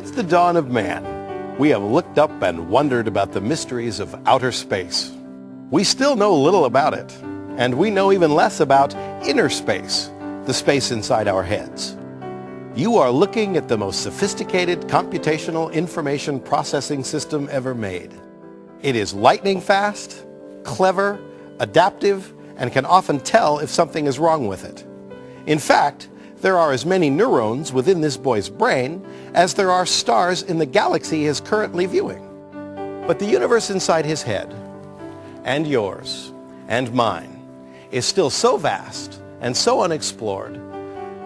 Since the dawn of man, we have looked up and wondered about the mysteries of outer space. We still know little about it, and we know even less about inner space, the space inside our heads. You are looking at the most sophisticated computational information processing system ever made. It is lightning fast, clever, adaptive, and can often tell if something is wrong with it. In fact, there are as many neurons within this boy's brain as there are stars in the galaxy he is currently viewing. But the universe inside his head, and yours, and mine, is still so vast and so unexplored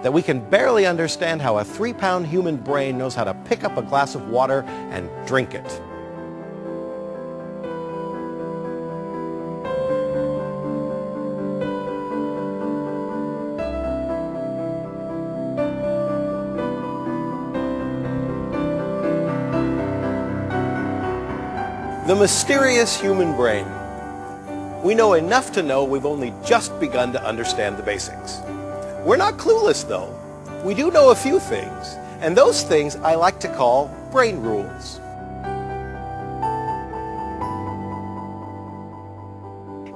that we can barely understand how a 3-pound human brain knows how to pick up a glass of water and drink it. The mysterious human brain. We know enough to know we've only just begun to understand the basics. We're not clueless, though. We do know a few things, and those things I like to call brain rules.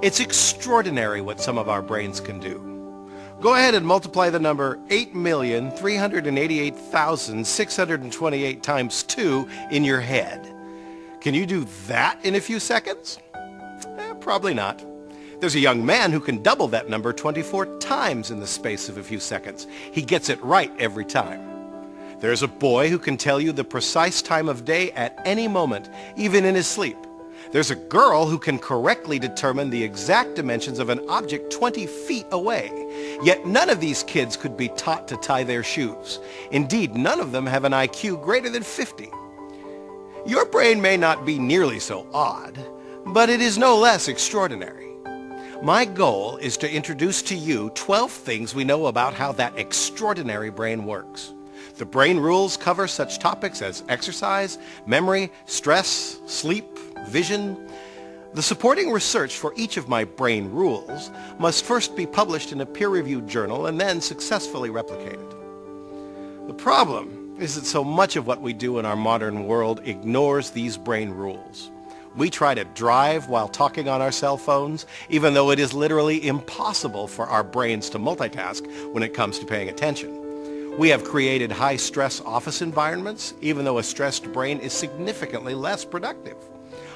It's extraordinary what some of our brains can do. Go ahead and multiply the number 8,388,628 times 2 in your head. Can you do that in a few seconds? Probably not. There's a young man who can double that number 24 times in the space of a few seconds. He gets it right every time. There's a boy who can tell you the precise time of day at any moment, even in his sleep. There's a girl who can correctly determine the exact dimensions of an object 20 feet away. Yet none of these kids could be taught to tie their shoes. Indeed, none of them have an IQ greater than 50. Your brain may not be nearly so odd, but it is no less extraordinary. My goal is to introduce to you 12 things we know about how that extraordinary brain works. The brain rules cover such topics as exercise, memory, stress, sleep, vision. The supporting research for each of my brain rules must first be published in a peer-reviewed journal and then successfully replicated. The problem is that so much of what we do in our modern world ignores these brain rules. We try to drive while talking on our cell phones, even though it is literally impossible for our brains to multitask when it comes to paying attention. We have created high-stress office environments, even though a stressed brain is significantly less productive.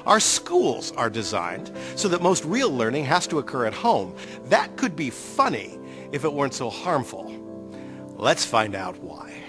Our schools are designed so that most real learning has to occur at home. That could be funny if it weren't so harmful. Let's find out why.